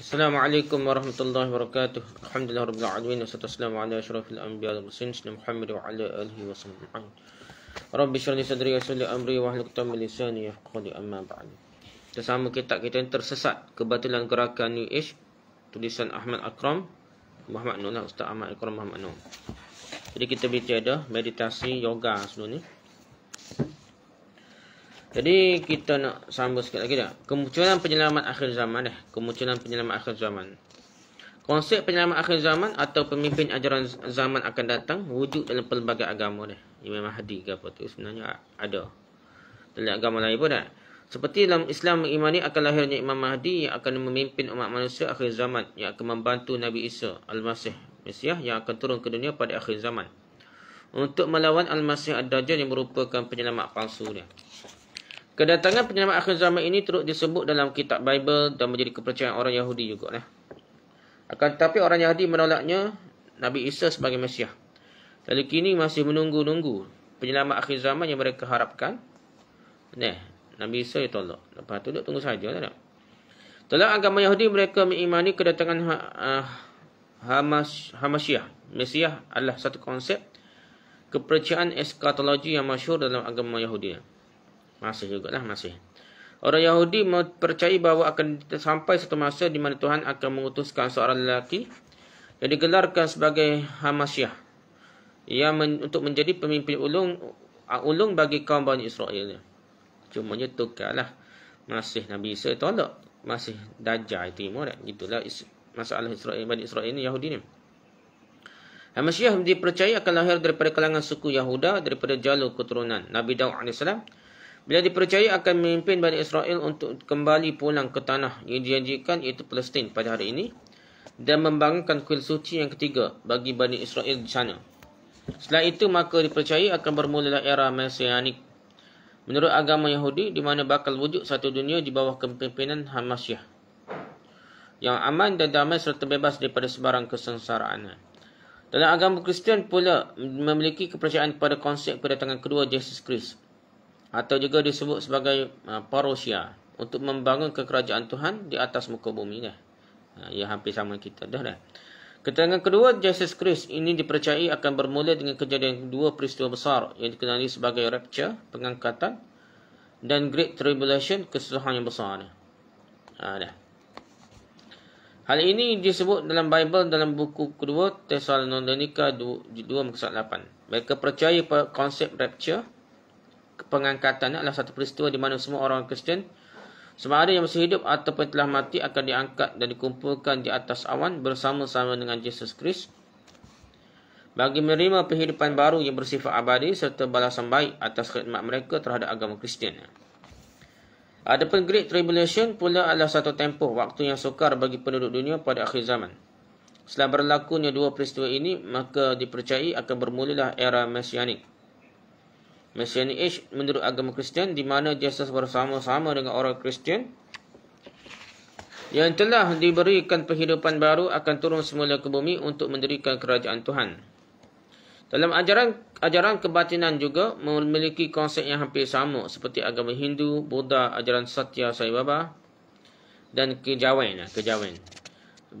Assalamualaikum warahmatullahi wabarakatuh. Alhamdulillah rabbil alamin wassalatu wassalamu ala asyrafil anbiya'i wal mursalin sayyidina Muhammad wa ala alihi wasallam. Rabbi shrah li sadri wa yassir li amri wa hlul 'uqdatam min lisani yafqahu amma ba'd. Bersama kitab kita yang tersesat kebatilan gerakan New Age, tulisan Ahmad Akram Muhammad Nur, Ustaz Ahmad Akram Muhammad Nur. Jadi kita bincang meditasi yoga sebelum ni. Jadi kita nak sambung sikit lagi dah. Kemunculan penyelamat akhir zaman dah. Kemunculan penyelamat akhir zaman. Konsep penyelamat akhir zaman atau pemimpin ajaran zaman akan datang wujud dalam pelbagai agama dah. Imam Mahdi ke apa tu sebenarnya ada. Dalam agama lain pun dah. Seperti dalam Islam mengimani akan lahirnya Imam Mahdi yang akan memimpin umat manusia akhir zaman, yang akan membantu Nabi Isa Al-Masih Mesiah yang akan turun ke dunia pada akhir zaman untuk melawan Al-Masih Ad-Dajjal yang merupakan penyelamat palsu dia. Kedatangan penyelamat akhir zaman ini turut disebut dalam kitab Bible dan menjadi kepercayaan orang Yahudi juga. Akan tetapi orang Yahudi menolaknya Nabi Isa sebagai Mesiah. Lalu kini masih menunggu-nunggu penyelamat akhir zaman yang mereka harapkan. Nabi Isa ditolak. Lepas tu tunggu saja. Dalam agama Yahudi mereka mengimani kedatangan Hamasyiah, Mesiah adalah satu konsep kepercayaan eskatologi yang masyhur dalam agama Yahudi. Masih jugalah masih. Orang Yahudi percaya bahawa akan sampai satu masa di mana Tuhan akan mengutuskan seorang lelaki yang digelarkan sebagai Hamasyiah yang untuk menjadi pemimpin ulung bagi kaum Bani Israel. Cumanya tukarlah. Masih Nabi Isa tolak. Masih Dajjal timur. Itulah masalah Israel, Bani Israel ni Yahudi ni. Hamasyiah dipercaya akan lahir daripada kalangan suku Yahuda daripada jalur keturunan Nabi Daud AS. Bila dipercaya akan memimpin Bani Israel untuk kembali pulang ke tanah yang dijanjikan iaitu Palestin pada hari ini dan membangunkan kuil suci yang ketiga bagi Bani Israel di sana. Setelah itu maka dipercaya akan bermulalah era Mesianik menurut agama Yahudi di mana bakal wujud satu dunia di bawah kepimpinan Hamasyiah yang aman dan damai serta bebas daripada sebarang kesengsaraan. Dalam agama Kristian pula memiliki kepercayaan pada konsep kedatangan kedua Yesus Kristus atau juga disebut sebagai parousia untuk membangun kekerajaan Tuhan di atas muka bumi dah. Ya hampir sama kita dah. Kedatangan kedua Yesus Kristus ini dipercayai akan bermula dengan kejadian dua peristiwa besar yang dikenali sebagai rapture, pengangkatan, dan Great Tribulation, kesusahan yang besar. Hal ini disebut dalam Bible dalam buku kedua Tesalonika 2:8. Mereka percaya konsep rapture, pengangkatan adalah satu peristiwa di mana semua orang Kristian sama ada yang masih hidup ataupun telah mati akan diangkat dan dikumpulkan di atas awan bersama-sama dengan Yesus Kristus bagi menerima kehidupan baru yang bersifat abadi serta balasan baik atas khidmat mereka terhadap agama Kristian. Adapun Great Tribulation pula adalah satu tempoh waktu yang sukar bagi penduduk dunia pada akhir zaman. Setelah berlakunya dua peristiwa ini, maka dipercayai akan bermulalah era Mesianik. Messianic Age menurut agama Kristian di mana Yesus bersama-sama dengan orang Kristian yang telah diberikan kehidupan baru akan turun semula ke bumi untuk mendirikan kerajaan Tuhan. Dalam ajaran kebatinan juga memiliki konsep yang hampir sama seperti agama Hindu, Buddha, ajaran Satya Sai Baba dan kejawen.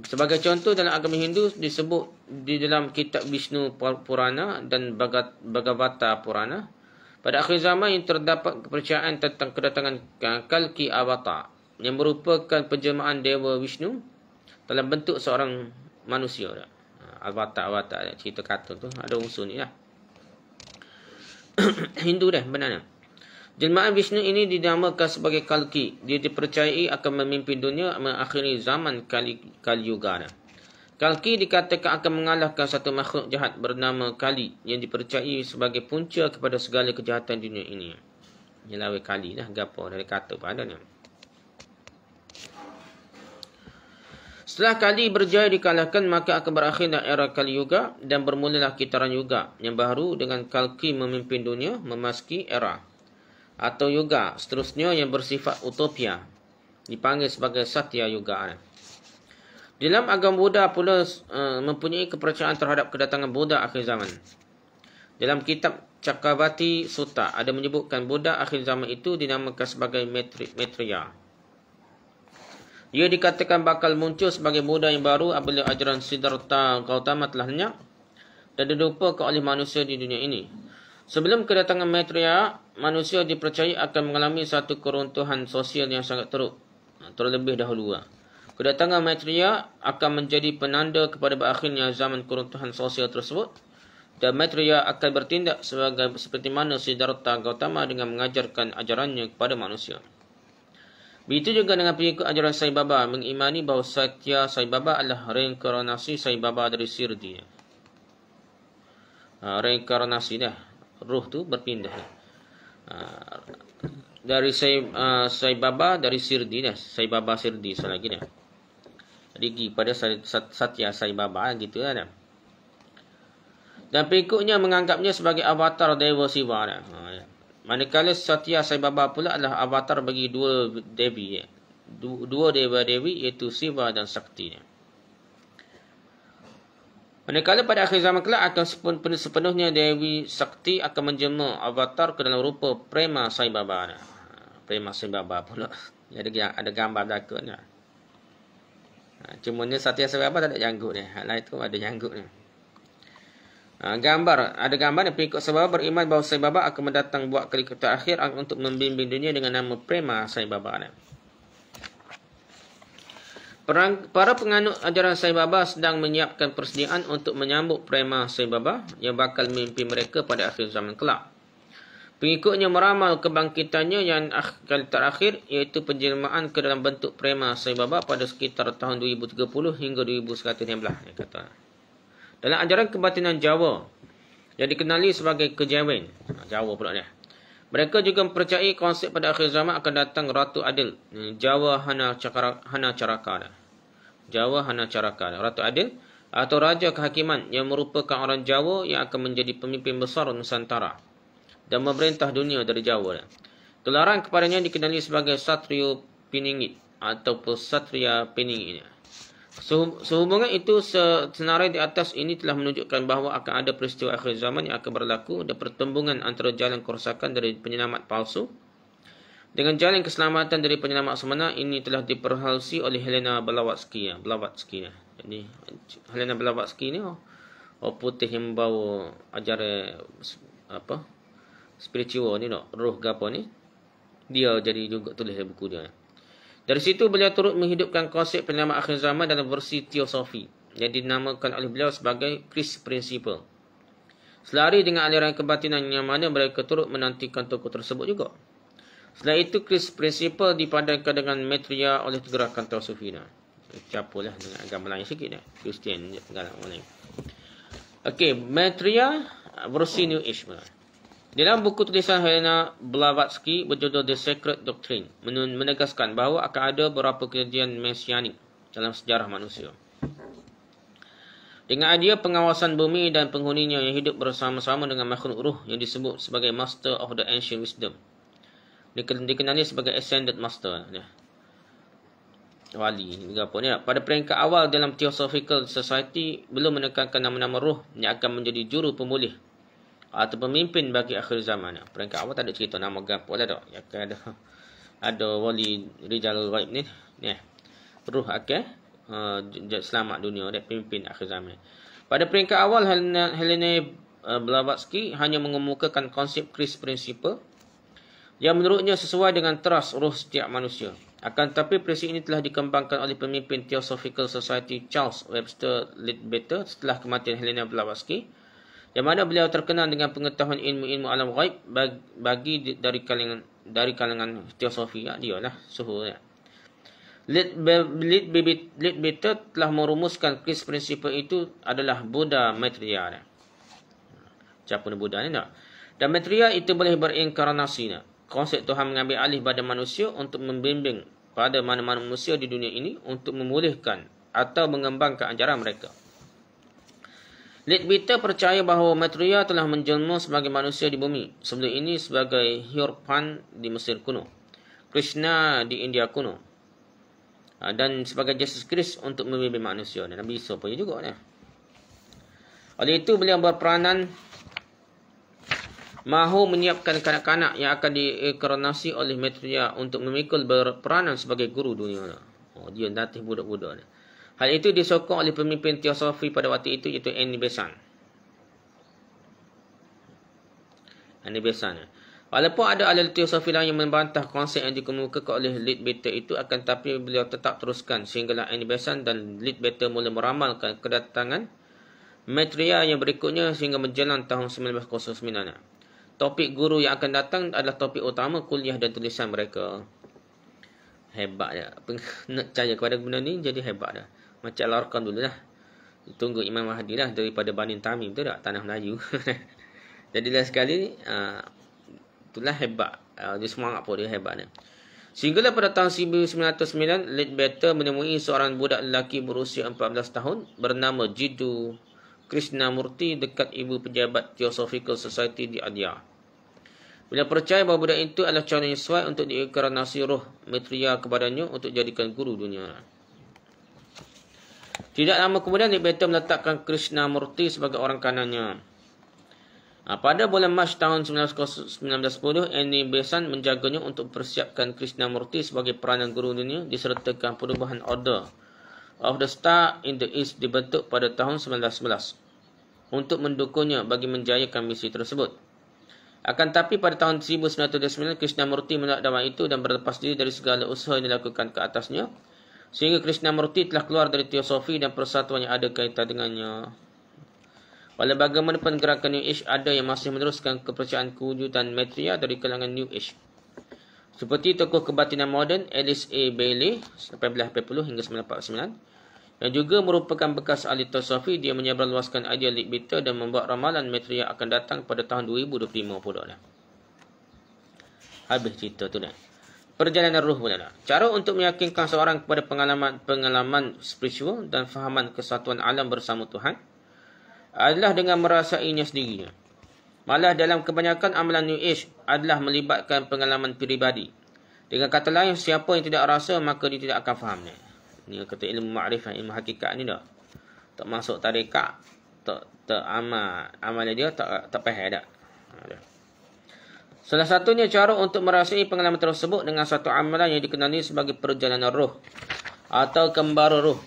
Sebagai contoh dalam agama Hindu disebut di dalam kitab Vishnu Purana dan Bhagavata Purana. Pada akhir zaman yang terdapat kepercayaan tentang kedatangan Kalki Avatar yang merupakan penjelmaan Dewa Vishnu dalam bentuk seorang manusia. Avatar cerita kartun tu ada unsur ni lah. Hindu dah benarnya. Jelmaan Vishnu ini dinamakan sebagai Kalki. Dia dipercayai akan memimpin dunia mengakhiri zaman Kali Yuga. Kalki dikatakan akan mengalahkan satu makhluk jahat bernama Kali yang dipercayai sebagai punca kepada segala kejahatan dunia ini. Nyelawi Kali lah, gapo dari kata pada ni. Setelah Kali berjaya dikalahkan, maka akan berakhirlah era Kali Yuga dan bermulalah kitaran Yuga yang baru dengan Kalki memimpin dunia memasuki era atau Yuga seterusnya yang bersifat utopia dipanggil sebagai Satya Yuga. Dalam agama Buddha pula mempunyai kepercayaan terhadap kedatangan Buddha akhir zaman. Dalam kitab Cakkavati Sutta ada menyebutkan Buddha akhir zaman itu dinamakan sebagai Maitreya. Ia dikatakan bakal muncul sebagai Buddha yang baru apabila ajaran Siddhartha Gautama telah lenyap dan dilupakan oleh manusia di dunia ini. Sebelum kedatangan Maitreya, manusia dipercayai akan mengalami satu keruntuhan sosial yang sangat teruk terlebih dahulu. Kedatangan Maitreya akan menjadi penanda kepada berakhirnya zaman keruntuhan sosial tersebut, dan Maitreya akan bertindak seperti mana Siddhartha Gautama dengan mengajarkan ajarannya kepada manusia. Begitu juga dengan pengikut ajaran Sai Baba mengimani bahawa Satya Sai Baba adalah reinkarnasi Sai Baba dari Sirdi. Reinkarnasi dah. Ruh tu berpindah. Dari Sai Baba dari Sirdi dah. Sai Baba Sirdi selagi dah. Jadi pada Satya Sai Baba gitu dah. Dan pengikutnya menganggapnya sebagai avatar Dewa Siva dah. Manakala Satya Sai Baba pula adalah avatar bagi dua dewi. Dua dewa-dewi iaitu Siva dan Sakti. Manakala pada akhir zaman kelak akan sepenuhnya Dewi Sakti akan menjelma avatar ke dalam rupa Prema Sai Baba. Prema Sai Baba pula. Ada gambar belakang. Cuma ni Satya Sai Baba tak ada janggut ni. Hal lain tu ada janggut ni. Ada gambar yang pengikut Sai Baba beriman bahawa Sai Baba akan mendatang buat kali terakhir untuk membimbing dunia dengan nama Prema Sai Baba. Para penganut ajaran Sai Baba sedang menyiapkan persediaan untuk menyambut Prema Sai Baba yang bakal memimpin mereka pada akhir zaman kelak. Pengikutnya meramal kebangkitannya yang terakhir iaitu penjelmaan ke dalam bentuk Prema Sai Baba pada sekitar tahun 2030 hingga 2116. Dia kata. Dalam ajaran kebatinan Jawa yang dikenali sebagai Kejawen, Jawa pula dia. Mereka juga mempercayai konsep pada akhir zaman akan datang Ratu Adil, Jawa Hana Caraka. Jawa Hana Caraka, Ratu Adil atau Raja Kehakiman yang merupakan orang Jawa yang akan menjadi pemimpin besar Nusantara dan memerintah dunia dari Jawa. Gelaran kepadanya dikenali sebagai Satrio Piningit atau Satria Piningit. Sehubungan itu, senarai di atas ini telah menunjukkan bahawa akan ada peristiwa akhir zaman yang akan berlaku dan pertembungan antara jalan kerosakan dari penyelamat palsu dengan jalan keselamatan dari penyelamat sebenar ini telah diperhalsi oleh Helena Blavatsky. Jadi Helena Blavatsky ni putih yang membawa ajaran spiritual ni, roh ke apa ni. Dia jadi juga tulis buku dia. Dari situ beliau turut menghidupkan konsep penyelamat akhir zaman dalam versi teosofi yang dinamakan oleh beliau sebagai Christ Principle. Selari dengan aliran kebatinan yang mana mereka turut menantikan tokoh tersebut juga. Selain itu, Christ Principle dipadankan dengan Maitreya oleh gerakan teosofi. Capulah dengan agama lain sikit dah. Kristian agama lain. Okey, Maitreya versi New Age. Dalam buku tulisan Helena Blavatsky berjudul The Sacred Doctrine menegaskan bahawa akan ada beberapa kejadian mesianik dalam sejarah manusia. Dengan idea pengawasan bumi dan penghuninya yang hidup bersama-sama dengan makhluk ruh yang disebut sebagai Master of the Ancient Wisdom. Dikenali sebagai Ascended Master. Wali. Pada peringkat awal dalam Theosophical Society belum menekankan nama-nama roh yang akan menjadi juru pemulih atau pemimpin bagi akhir zaman. Peringkat awal tak ada cerita nama gapo lah tak. Yang ada wali Rijal Ghaib ni. Ruh akan selamat dunia dan pemimpin akhir zaman. Pada peringkat awal Helena Blavatsky hanya mengemukakan konsep Christ Principle yang menurutnya sesuai dengan teras roh setiap manusia. Akan tetapi prinsip ini telah dikembangkan oleh pemimpin Theosophical Society Charles Webster Leadbeater setelah kematian Helena Blavatsky, yang mana beliau terkenal dengan pengetahuan ilmu-ilmu alam ghaib dari kalangan teosofi. Dia lah suhu. Leadbeater telah merumuskan Christ Principle itu adalah Buddha Maitreya. Siapa ni Buddha ni tak? Dan Maitreya itu boleh berinkarnasi. Konsep Tuhan mengambil alih badan manusia untuk membimbing pada mana-mana manusia di dunia ini untuk memulihkan atau mengembangkan ajaran mereka. Leadbeater percaya bahawa Maitreya telah menjelma sebagai manusia di bumi, sebelum ini sebagai Hyurpan di Mesir kuno, Krishna di India kuno, dan sebagai Yesus Kristus untuk membimbing manusia. Dan Nabi Isa pun juga. Oleh itu beliau berperanan mahu menyiapkan kanak-kanak yang akan diinkarnasi oleh Maitreya untuk memikul berperanan sebagai guru dunia. Dia latih budak-budak ni. Hal itu disokong oleh pemimpin teosofi pada waktu itu, iaitu Annie Besant. Walaupun ada ahli teosofi lain yang membantah konsep yang dikemukakan oleh Leadbeater itu, akan tetapi beliau tetap teruskan sehinggalah Annie Besant dan Leadbeater mula meramalkan kedatangan Maitreya yang berikutnya sehingga menjelang tahun 1909. Topik guru yang akan datang adalah topik utama kuliah dan tulisan mereka. Hebat dia. Nak percaya kepada benda ni jadi hebat dah. Macam Al-Arqam dulu lah. Tunggu Imam Mahdi lah daripada Bani Tamim, betul tak? Tanah Melayu. Jadilah sekali itulah hebat. Dia semangat pun dia hebat ni. Sehinggalah pada tahun 1909, Leadbeater menemui seorang budak lelaki berusia 14 tahun bernama Jiddu Krishnamurti dekat ibu pejabat Theosophical Society di Adyar. Beliau percaya bahawa budak itu adalah calon yang sesuai untuk diinkarnasi roh Maitreya kepadanya untuk jadikan guru dunia. Tidak lama kemudian Leadbeater meletakkan Krishnamurti sebagai orang kanannya. Pada bulan Mac tahun 1910, Annie Besant menjaganya untuk mempersiapkan Krishnamurti sebagai peranan guru dunia disertakan perubahan Order of the Star in the East dibentuk pada tahun 1911 untuk mendukungnya bagi menjayakan misi tersebut. Akan tetapi pada tahun 1909, Krishnamurti menolak dakwah itu dan berlepas diri dari segala usaha yang dilakukan ke atasnya, sehingga Krishnamurti telah keluar dari teosofi dan persatuan yang ada kaitan dengannya. Walau bagaimanapun gerakan New Age ada yang masih meneruskan kepercayaan kewujudan Maitreya dari kalangan New Age. Seperti tokoh kebatinan moden Alice A. Bailey 1840 hingga 1949 yang juga merupakan bekas ahli teosofi, dia menyebarluaskan idea Leadbeater dan membuat ramalan Maitreya akan datang pada tahun 2025 pula dah. Habis cerita tu dah. Perjalanan ruh pula dah. Cara untuk meyakinkan seorang kepada pengalaman spiritual dan fahaman kesatuan alam bersama Tuhan adalah dengan merasainya sendirinya. Malah dalam kebanyakan amalan New Age adalah melibatkan pengalaman peribadi. Dengan kata lain, siapa yang tidak rasa maka dia tidak akan fahamnya. Ni kata ilmu makrifat, ilmu hakikat ni dah. Tak masuk tarekat, tak amalan dia tak faham dak. Salah satunya cara untuk merasai pengalaman tersebut dengan satu amalan yang dikenali sebagai perjalanan roh atau kembara roh.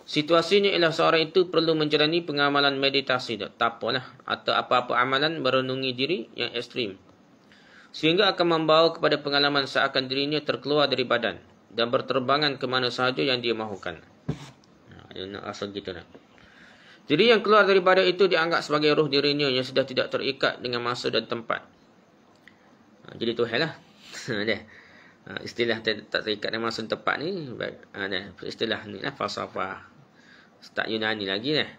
Situasinya ialah seorang itu perlu menjalani pengamalan meditasi, tak apalah, atau apa-apa amalan merenungi diri yang ekstrim, sehingga akan membawa kepada pengalaman seakan dirinya terkeluar dari badan dan berterbangan ke mana sahaja yang dia mahukan. Asal gitu dah. Diri yang keluar dari badan itu dianggap sebagai roh dirinya yang sudah tidak terikat dengan masa dan tempat. Jadi tu hal lah. Istilah tak terikat dengan masa dan tempat ni, istilah ni lah falsafah start Yunani lagi lah.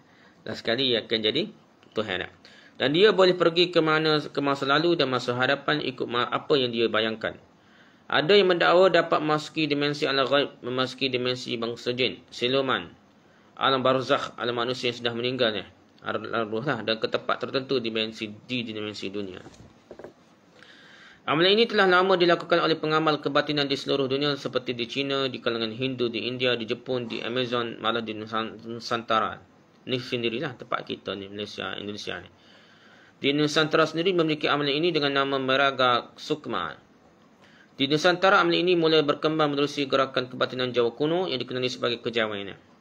Last sekali ia akan jadi Tuhan lah. Dan dia boleh pergi ke masa lalu dan masa hadapan ikut apa yang dia bayangkan. Ada yang mendakwa dapat memasuki dimensi alam ghaib, memasuki dimensi bangsa jin, siluman, alam barzakh, alam manusia yang sudah meninggal ni, alam ruh lah, dan ke tempat tertentu di dimensi dunia. Amalan ini telah lama dilakukan oleh pengamal kebatinan di seluruh dunia seperti di China, di kalangan Hindu, di India, di Jepun, di Amazon, malah di Nusantara. Ini sendirilah tempat kita ni, Malaysia, Indonesia ni. Di Nusantara sendiri memiliki amalan ini dengan nama Meraga Sukma. Di Nusantara, amalan ini mula berkembang menerusi gerakan kebatinan Jawa kuno yang dikenali sebagai kejawen.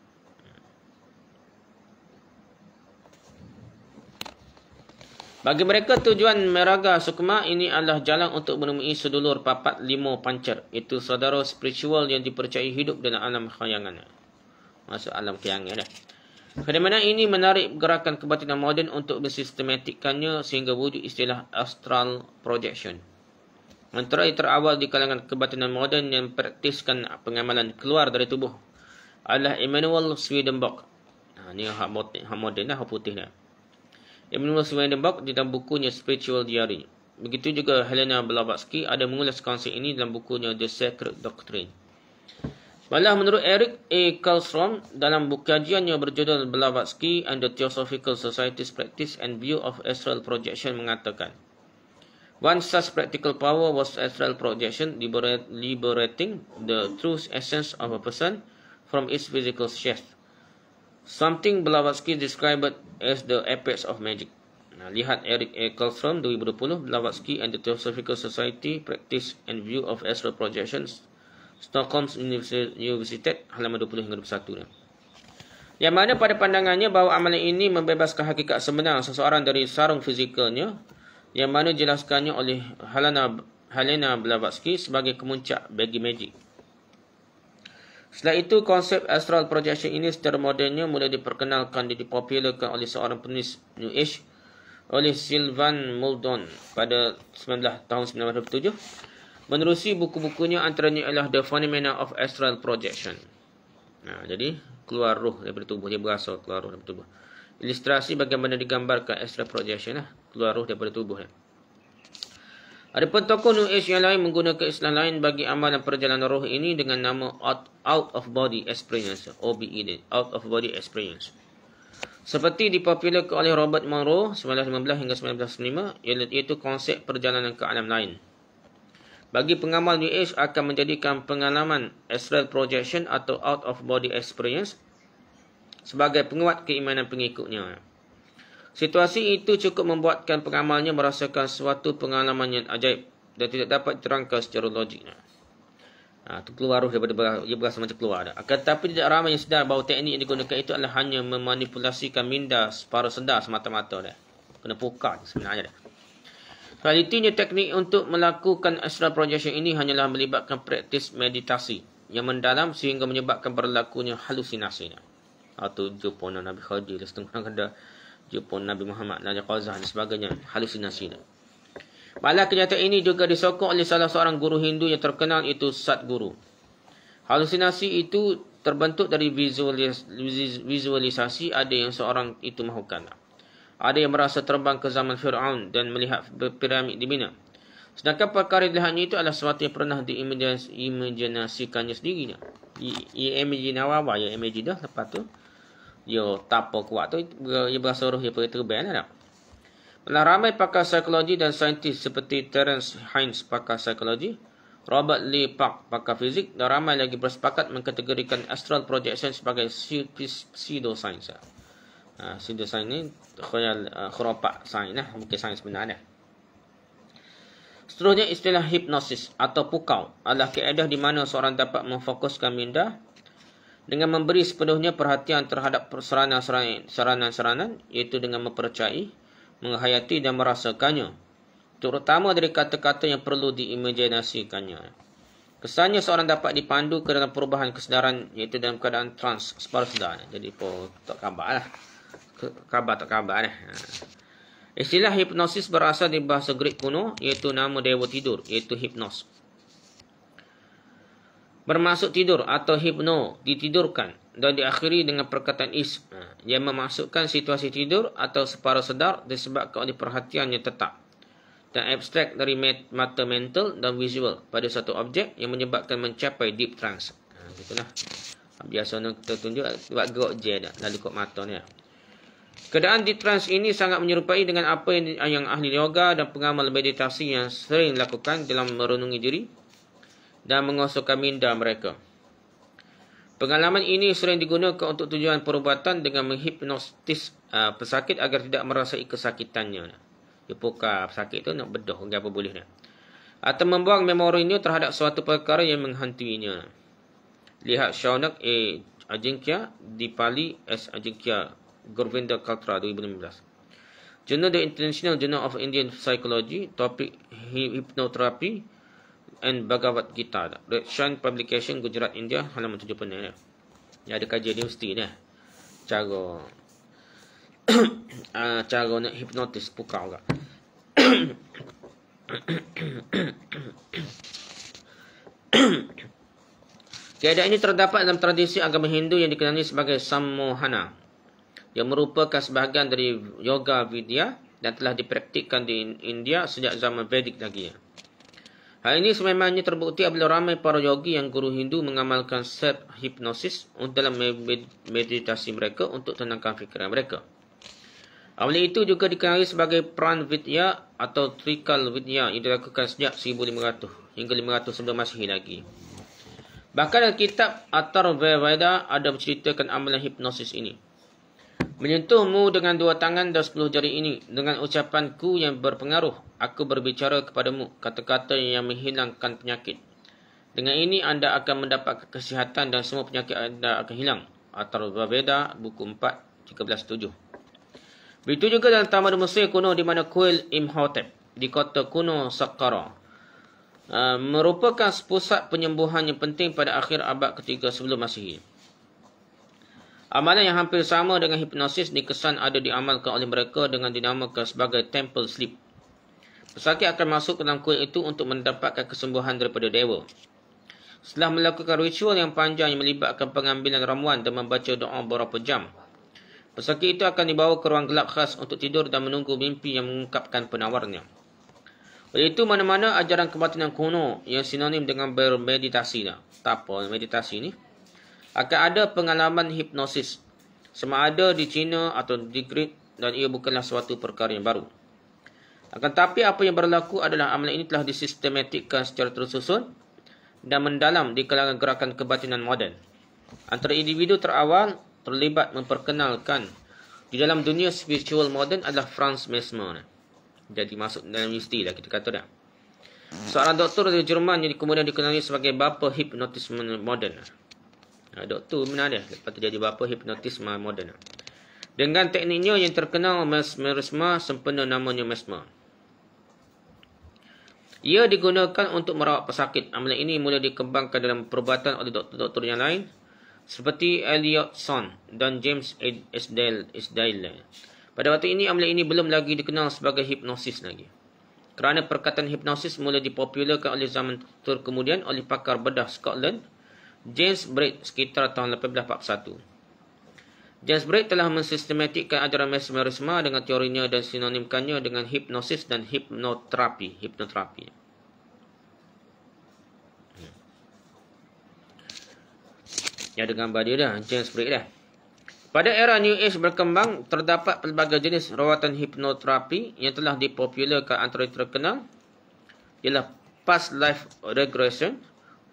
Bagi mereka, tujuan Meraga Sukma ini adalah jalan untuk menemui sedulur papat lima pancar, iaitu saudara spiritual yang dipercayai hidup dalam alam khayangan. Masuk alam khayangan dah. Fenomena ini menarik gerakan kebatinan moden untuk mensistematikkannya sehingga wujud istilah astral projection. Antara yang terawal di kalangan kebatinan moden yang praktiskan pengamalan keluar dari tubuh adalah Emanuel Swedenborg. Ini hak moden dah, hak putih dah. Emanuel Swedenborg di dalam bukunya Spiritual Diary. Begitu juga Helena Blavatsky ada mengulas konsep ini dalam bukunya The Sacred Doctrine. Malah menurut Eric A. Karlstrom dalam buku kajiannya berjudul Blavatsky and the Theosophical Society's Practice and View of Astral Projection mengatakan, one such practical power was astral projection, liberating the true essence of a person from its physical shape. Something Blavatsky described as the apex of magic. Lihat Eric A. Karlstrom 2020, Blavatsky and the Theosophical Society Practice and View of Astral Projections, Stockholm University, halaman 20 hingga 21. Yang mana pada pandangannya bahawa amalan ini membebaskan hakikat sebenar seseorang dari sarung fizikalnya, yang mana dijelaskannya oleh Helena Blavatsky sebagai kemuncak bagi magic. Setelah itu, konsep astral projection ini secara modernnya mula diperkenalkan dan dipopularkan oleh seorang penulis New Age oleh Sylvan Muldoon pada tahun 1927. Menerusi buku-bukunya antaranya ialah The Phenomena of Astral Projection. Jadi, keluar roh daripada tubuh. Dia berasal keluar roh daripada tubuh. Ilustrasi bagaimana digambarkan astral projection, keluar roh daripada tubuh. Adapun tokoh New Age yang lain menggunakan istilah lain bagi amalan perjalanan roh ini dengan nama Out of Body Experience, OBE, Out of Body Experience. Seperti dipopularkan oleh Robert Monroe 1915 hingga 1905, iaitu konsep perjalanan ke alam lain. Bagi pengamal New Age akan menjadikan pengalaman astral projection atau out of body experience sebagai penguat keimanan pengikutnya. Situasi itu cukup membuatkan pengamalnya merasakan suatu pengalaman yang ajaib dan tidak dapat diterangkan secara logik. Itu keluar roh daripada dia berasa macam keluar. Tetapi tidak ramai yang sedar bahawa teknik yang digunakan itu adalah hanya memanipulasikan minda separuh sedar semata-mata. Kena pukar sebenarnya. Realitinya teknik untuk melakukan astral projection ini hanyalah melibatkan praktis meditasi yang mendalam sehingga menyebabkan berlakunya halusinasi. Atau jumpa Nabi Khadir, setengah kata jumpa Nabi Muhammad, Nabi Qazah dan sebagainya, halusinasi. Malah kenyataan ini juga disokong oleh salah seorang guru Hindu yang terkenal, iaitu Sadguru. Halusinasi itu terbentuk dari visualisasi ada yang seorang itu mahukan. Ada yang merasa terbang ke zaman Fir'aun dan melihat piramid dibina. Sedangkan perkara dilihatnya itu adalah sesuatu yang pernah diimajinasikannya sendiri. Ia imajinawa, ia imagine dah. Lepas tu, dia tapa kuat tu, ia berasa roh, ia pergi terbang lah. Malah ramai pakar psikologi dan saintis seperti Terence Hines, pakar psikologi, Robert Lee Park, pakar fizik, dan ramai lagi bersepakat mengkategorikan astral projection sebagai pseudoscience. Pseudoscience ni khurafat sains lah, bukan sains sebenarnya. Seterusnya, istilah hipnosis atau pukau adalah kaedah di mana seorang dapat memfokuskan minda dengan memberi sepenuhnya perhatian terhadap saranan-saranan, iaitu dengan mempercayai, menghayati dan merasakannya, terutama dari kata-kata yang perlu diimajinasikannya. Kesannya seorang dapat dipandu ke dalam perubahan kesedaran, iaitu dalam keadaan trans, separuh sedar. Jadi, tak khabar lah. Khabar. Istilah hipnosis berasal dari bahasa Greek kuno, iaitu nama dewa tidur, iaitu Hypnos. Bermaksud tidur atau hypno, ditidurkan, dan diakhiri dengan perkataan is, yang memasukkan situasi tidur atau separuh sedar disebabkan oleh perhatian yang tetap dan abstrak dari mata mental dan visual pada satu objek yang menyebabkan mencapai deep trance. Itulah. Biasa kita tunjuk buat gerak je dah, lalu kot mata ni. Keadaan deep trance ini sangat menyerupai dengan apa yang ahli yoga dan pengamal meditasi yang sering lakukan dalam merenungi diri dan mengosongkan minda mereka. Pengalaman ini sering digunakan untuk tujuan perubatan dengan menghipnotis pesakit agar tidak merasai kesakitannya. Dia pukar pesakit tu nak bedah apa boleh ni. Atau membuang memorinya terhadap suatu perkara yang menghantuinya. Lihat Shaunak A. Ajinkya, Dipali S. Ajinkya, Gurvinder Kaltra 2015. Journal The International Journal of Indian Psychology, topik Hypnotherapy and Bhagavad Gita. Red Shine Publication, Gujarat, India, halaman 70. Dia ada kajian universiti ni. Cara nak hipnotis pukau juga. Keadaan ini terdapat dalam tradisi agama Hindu yang dikenali sebagai Sammohana, yang merupakan sebahagian dari Yoga Vidya dan telah dipraktikkan di India sejak zaman Vedic lagi. Hal ini sememangnya terbukti apabila ramai para yogi yang guru Hindu mengamalkan self-hipnosis dalam meditasi mereka untuk tenangkan fikiran mereka. Amalan itu juga dikenali sebagai Pran Vidya atau Trikal Vidya yang dilakukan sejak 1500 hingga 500 sebelum Masihi lagi. Bahkan dalam kitab Atharvaveda ada menceritakan amalan hipnosis ini. Menyentuhmu dengan 2 tangan dan 10 jari ini, dengan ucapanku yang berpengaruh, aku berbicara kepadamu kata-kata yang menghilangkan penyakit. Dengan ini anda akan mendapat kesihatan dan semua penyakit anda akan hilang. At-Tarvaveda, buku 4, 13.7. Begitu juga dalam taman Mesir kuno di mana kuil Imhotep di kota kuno Saqqara merupakan pusat penyembuhan yang penting pada akhir abad ketiga sebelum Masihi. Amalan yang hampir sama dengan hipnosis dikesan ada diamalkan oleh mereka dengan dinamakan sebagai temple sleep. Pesakit akan masuk ke dalam kuil itu untuk mendapatkan kesembuhan daripada dewa. Setelah melakukan ritual yang panjang yang melibatkan pengambilan ramuan dan membaca doa beberapa jam, pesakit itu akan dibawa ke ruang gelap khas untuk tidur dan menunggu mimpi yang mengungkapkan penawarnya. Oleh itu, mana-mana ajaran kebatinan kuno yang sinonim dengan bermeditasi, meditasi ni, akan ada pengalaman hipnosis, sama ada di China atau di Greek, dan ia bukanlah suatu perkara yang baru. Akan tetapi apa yang berlaku adalah amalan ini telah disistematikkan secara tersusun dan mendalam di kalangan gerakan kebatinan moden. Antara individu terawal terlibat memperkenalkan di dalam dunia spiritual moden adalah Franz Mesmer. Jadi masuk dalam universiti lah kita kata dah. Seorang doktor dari Jerman yang kemudian dikenali sebagai bapa hipnotisme moden. Doktor mana dia? Lepas tu jadi bapa hipnotisme moden. Dengan tekniknya yang terkenal mesmerisme, sempena namanya Mesmer. Ia digunakan untuk merawat pesakit. Amalan ini mula dikembangkan dalam perubatan oleh doktor-doktor yang lain seperti Elliotson dan James Esdaile. Pada waktu ini, amalan ini belum lagi dikenal sebagai hipnosis lagi. Kerana perkataan hipnosis mula dipopularkan oleh zaman kemudian oleh pakar bedah Scotland, James Braid sekitar tahun 1841. James Braid telah mensistematikkan ajaran mesmerisme dengan teorinya dan sinonimkannya dengan hipnosis dan hipnoterapi. Ya, dengan gambar dia dah, James Braid dah. Pada era New Age berkembang, terdapat pelbagai jenis rawatan hipnoterapi yang telah dipopularkan. Antara yang terkenal ialah past life regression,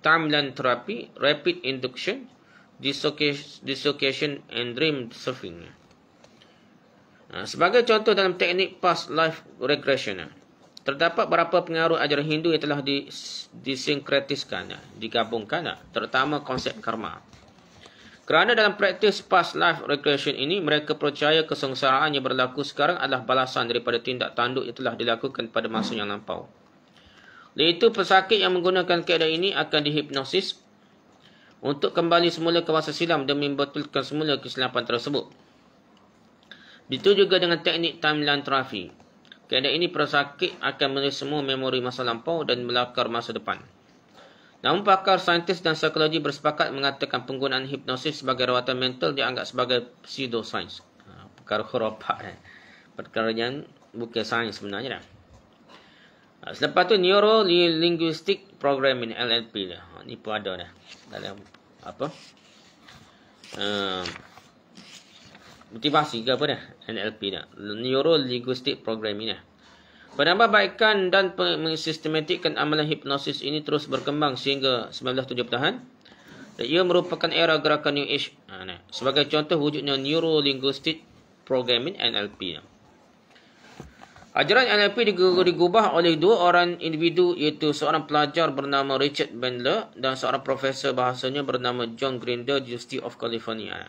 timeline therapy, rapid induction, dissociation and dream surfing. Sebagai contoh dalam teknik past life regression, terdapat beberapa pengaruh ajaran Hindu yang telah disinkretiskan, digabungkan, terutama konsep karma. Kerana dalam praktis past life regression ini, mereka percaya kesengsaraan yang berlaku sekarang adalah balasan daripada tindak tanduk yang telah dilakukan pada masa yang lampau. Oleh itu, pesakit yang menggunakan keadaan ini akan dihipnosis untuk kembali semula ke masa silam dan membetulkan semula kesilapan tersebut. Begitu juga dengan teknik timeline therapy. Keadaan ini pesakit akan menulis semua memori masa lampau dan melakar masa depan. Namun pakar saintis dan psikologi bersepakat mengatakan penggunaan hipnosis sebagai rawatan mental dianggap sebagai pseudosains. Perkara khurafat. Perkara yang bukan sains sebenarnya dah. Selepas tu Neuro-Linguistic Programming NLP dah. Ni pun ada dah. Dalam apa? Motivasi ke apa dah? NLP dah. Neuro-Linguistic Programming dah. Penambahbaikan dan mensistematikkan amalan hipnosis ini terus berkembang sehingga 1970-an. Ia merupakan era gerakan New Age. Sebagai contoh wujudnya Neuro-Linguistic Programming NLP. Ajaran NLP digubah oleh dua orang individu, iaitu seorang pelajar bernama Richard Bandler dan seorang profesor bahasanya bernama John Grinder di University of California,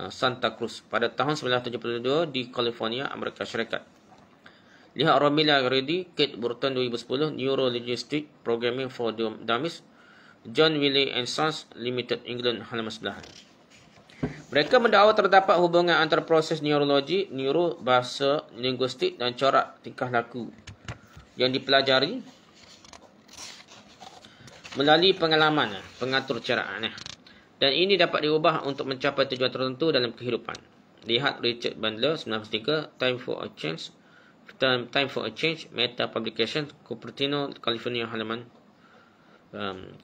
Santa Cruz pada tahun 1972 di California, Amerika Syarikat. Lihat Romila Reddy, Kate Burton 2010, Neuro-Linguistic Programming for Dummies, John Wiley and Sons Limited, England, halaman 9. Mereka mendakwa terdapat hubungan antara proses neurologi, neuro, bahasa, linguistik dan corak tingkah laku yang dipelajari melalui pengalaman pengatur caraan. Dan ini dapat diubah untuk mencapai tujuan tertentu dalam kehidupan. Lihat Richard Bandler 1993, Time for a Change, Meta Publication, Cupertino, California, halaman 7.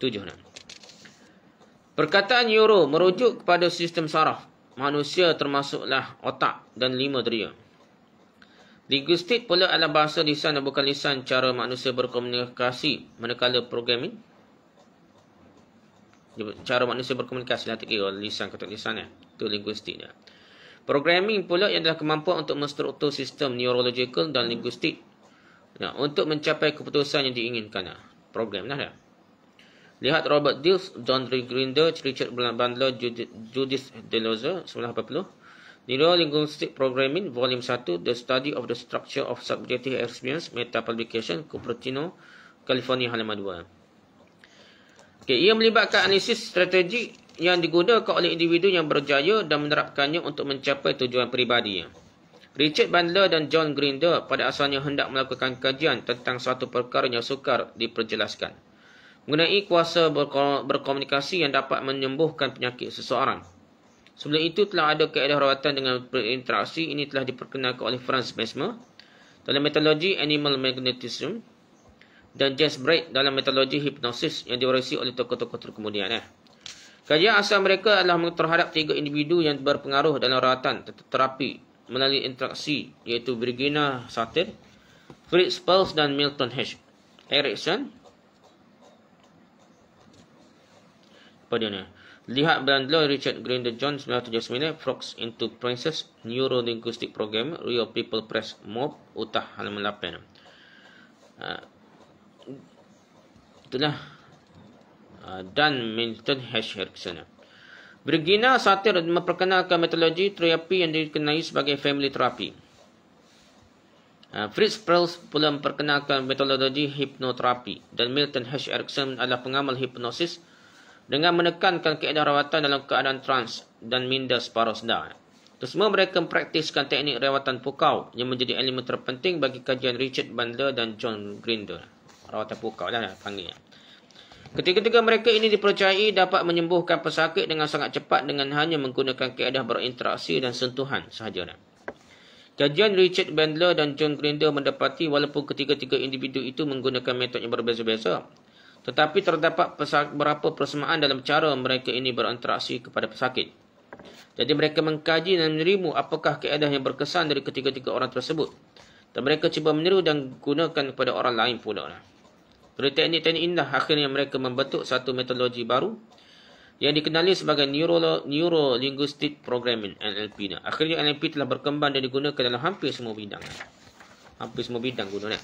Perkataan neuro merujuk kepada sistem saraf manusia termasuklah otak dan 5 deria. Linguistik pula adalah bahasa lisan dan bukan lisan cara manusia berkomunikasi manakala programming. Cara manusia berkomunikasi lah, tak kira lisan kata lisan itu linguistik dia. Programming pula adalah kemampuan untuk menstruktur sistem neurological dan linguistik untuk mencapai keputusan yang diinginkan. Program lah dah. Lihat Robert Dills, John Grinder, Richard Bandler, Judith Deleuze, 1980. Neuro-Linguistic Programming, Volume 1, The Study of the Structure of Subjective Experience, Meta Publication, Cupertino, California, halaman 2. Okay, ia melibatkan analisis strategi yang digunakan oleh individu yang berjaya dan menerapkannya untuk mencapai tujuan peribadi. Richard Bandler dan John Grinder pada asalnya hendak melakukan kajian tentang suatu perkara yang sukar diperjelaskan, mengenai kuasa berkomunikasi yang dapat menyembuhkan penyakit seseorang. Sebelum itu telah ada kaedah rawatan dengan berinteraksi. Ini telah diperkenalkan oleh Franz Mesmer dalam metodologi Animal Magnetism dan Jess Braid dalam metodologi hipnosis yang diwarisi oleh tokoh-tokoh terkemudian. Kajian asal mereka adalah terhadap 3 individu yang berpengaruh dalam rawatan terapi melalui interaksi, iaitu Virginia Satir, Fritz Perls dan Milton H. Erickson. Apa dia ni? Lihat Bandler, Richard Grinder, John 1979, Frogs into Princess, Neuro-Linguistic Program, Real People Press, Mob, Utah, halaman 8. Itulah dan Milton H. Erickson. Virginia Satir memperkenalkan metodologi terapi yang dikenali sebagai family therapy. Fritz Perls pula memperkenalkan metodologi hipnoterapi, dan Milton H. Erickson adalah pengamal hipnosis dengan menekankan kaedah rawatan dalam keadaan trans dan minda separuh sedar. Kesemua mereka mempraktiskan teknik rawatan pukau yang menjadi elemen terpenting bagi kajian Richard Bandler dan John Grinder. Rawatan pukau lah panggilnya. Ketiga-tiga mereka ini dipercayai dapat menyembuhkan pesakit dengan sangat cepat dengan hanya menggunakan kaedah berinteraksi dan sentuhan sahaja. Kajian Richard Bandler dan John Grinder mendapati walaupun ketiga-tiga individu itu menggunakan metod yang berbeza-beza, tetapi terdapat beberapa persamaan dalam cara mereka ini berinteraksi kepada pesakit. Jadi mereka mengkaji dan menerima apakah kaedah yang berkesan dari ketiga-tiga orang tersebut, dan mereka cuba meniru dan gunakan kepada orang lain pula. Dari teknik-teknik inilah akhirnya mereka membentuk satu metodologi baru yang dikenali sebagai Neuro-Linguistic Programming, NLP. Akhirnya NLP telah berkembang dan digunakan dalam hampir semua bidang. Hampir semua bidang gunanya.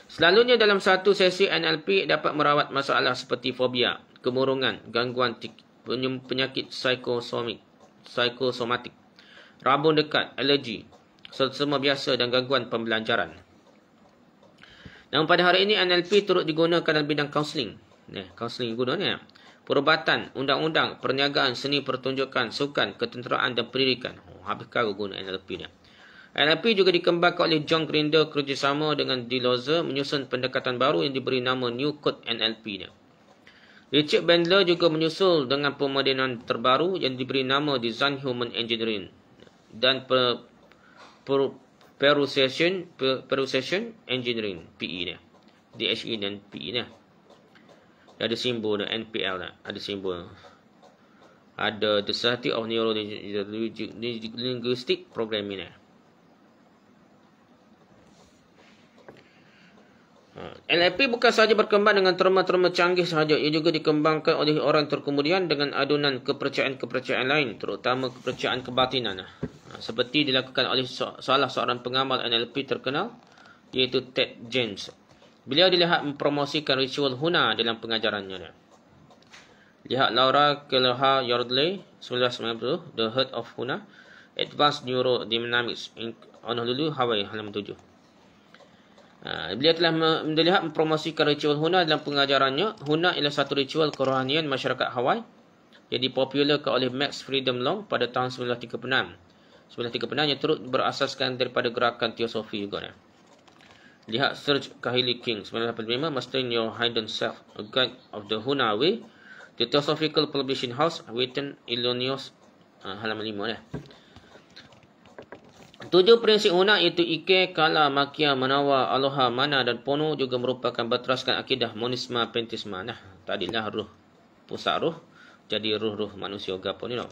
Selalunya dalam satu sesi NLP dapat merawat masalah seperti fobia, kemurungan, gangguan penyakit psikosomatik, rabun dekat, alergi, selesema biasa dan gangguan pembelajaran. Namun pada hari ini NLP turut digunakan dalam bidang kaunseling. Kaunseling gunanya. Perubatan, undang-undang, perniagaan, seni pertunjukan, sukan, ketenteraan dan pendidikan. Habis kau guna NLP ni. NLP juga dikembangkan oleh John Grinder kerjasama dengan Deleuze menyusun pendekatan baru yang diberi nama New Code NLP ni. Richard Bandler juga menyusul dengan pemodenan terbaru yang diberi nama Design Human Engineering dan Persuasion Engineering, PE ni. DHE dan PE ni. Ada simbol NPL ni. Ada simbol. Ada The Society of Neuro-Linguistic Programming ni. NLP bukan sahaja berkembang dengan terma-terma canggih sahaja, ia juga dikembangkan oleh orang terkemudian dengan adunan kepercayaan-kepercayaan lain, terutama kepercayaan kebatinan. Seperti dilakukan oleh salah seorang pengamal NLP terkenal, iaitu Ted James. Beliau dilihat mempromosikan ritual Huna dalam pengajarannya. Lihat Laura Kelleher Yardley, 1990, The Heart of Huna, Advanced Neurodynamics, Honolulu, Hawaii, halaman 7. Beliau telah melihat mempromosikan ritual Huna dalam pengajarannya. Huna ialah satu ritual kerohanian masyarakat Hawaii yang dipopularkan oleh Max Freedom Long pada tahun 1936. 1936 yang turut berasaskan daripada gerakan teosofi juga. Lihat Serge Kahili King, 1985, Mastering Your Hidden Self, A Guide of the Huna Way, The Theosophical Publishing House, Witten, Illinois, halaman 5. 7 prinsip Huna iaitu Ike, Kala, Makia, Manawa, Aloha, Mana dan Pono juga merupakan berteraskan akidah monisme pentisme. Tadilah ruh, pusat ruh, jadi ruh-ruh manusia gapo ni no.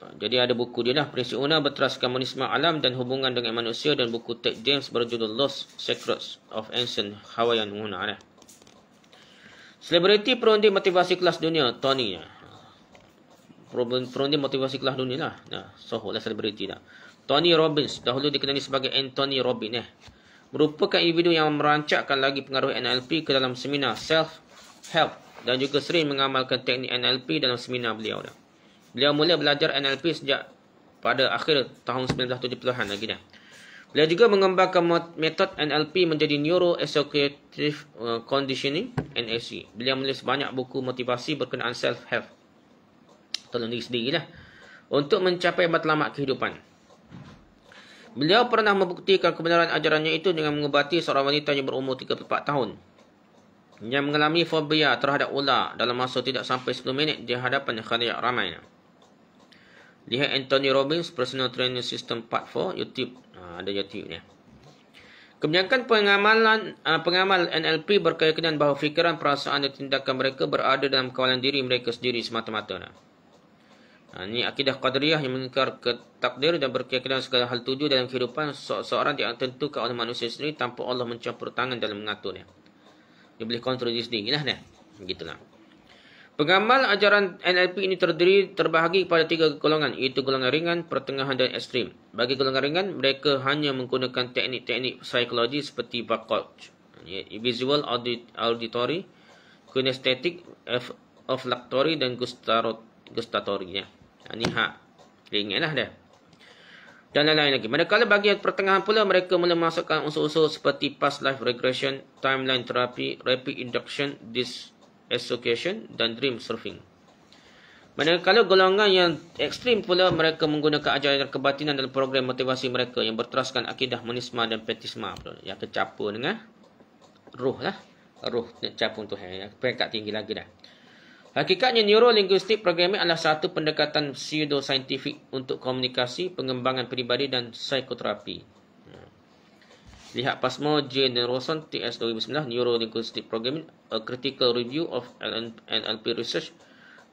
Jadi ada buku dia lah, prinsip Huna berteraskan monisme alam dan hubungan dengan manusia, dan buku Ted James berjudul Lost Secrets of Ancient Hawaiian Huna. Selebriti perundi motivasi kelas dunia, Tony. Perundi motivasi kelas dunia lah. Soho lah selebriti lah. Tony Robbins, dahulu dikenali sebagai Anthony Robbins. merupakan individu yang merancangkan lagi pengaruh NLP ke dalam seminar self-help dan juga sering mengamalkan teknik NLP dalam seminar beliau. Beliau mula belajar NLP sejak pada akhir tahun 1970-an lagi dah. Beliau juga mengembangkan metod NLP menjadi Neuro Associative Conditioning (NAC). Beliau menulis banyak buku motivasi berkenaan self-help. Tolong diri sendirilah untuk mencapai matlamat kehidupan. Beliau pernah membuktikan kebenaran ajarannya itu dengan mengubati seorang wanita yang berumur 34 tahun yang mengalami fobia terhadap ular dalam masa tidak sampai 10 minit di hadapan khalayak ramai. Lihat Anthony Robbins Personal Training System Part 4 YouTube. Ada YouTube ni. Kebanyakan pengamal NLP berkeyakinan bahawa fikiran, perasaan dan tindakan mereka berada dalam kawalan diri mereka sendiri semata-mata. Ini akidah Qadariyah yang mengingkar takdir dan berkeyakinan segala hal tuju dalam kehidupan seorang ditentukan oleh manusia sendiri tanpa Allah mencampur tangan dalam mengaturnya. Dia boleh kontrol diri sendiri lah. Begitulah. Pengamal ajaran NLP ini terbahagi pada 3 golongan, iaitu golongan ringan, pertengahan dan ekstrim. Bagi golongan ringan, mereka hanya menggunakan teknik-teknik psikologi seperti VACOG, visual, auditory, kinesthetic, olfactory dan gustatory. Ini hak ringan lah dah. Dan lain-lain lagi. Manakala bahagian pertengahan pula, mereka mula masukkan unsur-unsur seperti past life regression, timeline therapy, rapid induction, disassociation dan dream surfing. Manakala golongan yang ekstrim pula, mereka menggunakan ajaran kebatinan dalam program motivasi mereka yang berteraskan akidah monisma dan pietisma, yang tercampur dengan roh lah. Roh nak capung Tuhan. Peringkat tinggi lagi dah. Hakikatnya neurolinguistic programming adalah satu pendekatan pseudo-saintifik untuk komunikasi, pengembangan peribadi dan psikoterapi. Lihat Pasmo, J. dan Rosen, TS 2009, Neurolinguistic Programming, A Critical Review of NLP Research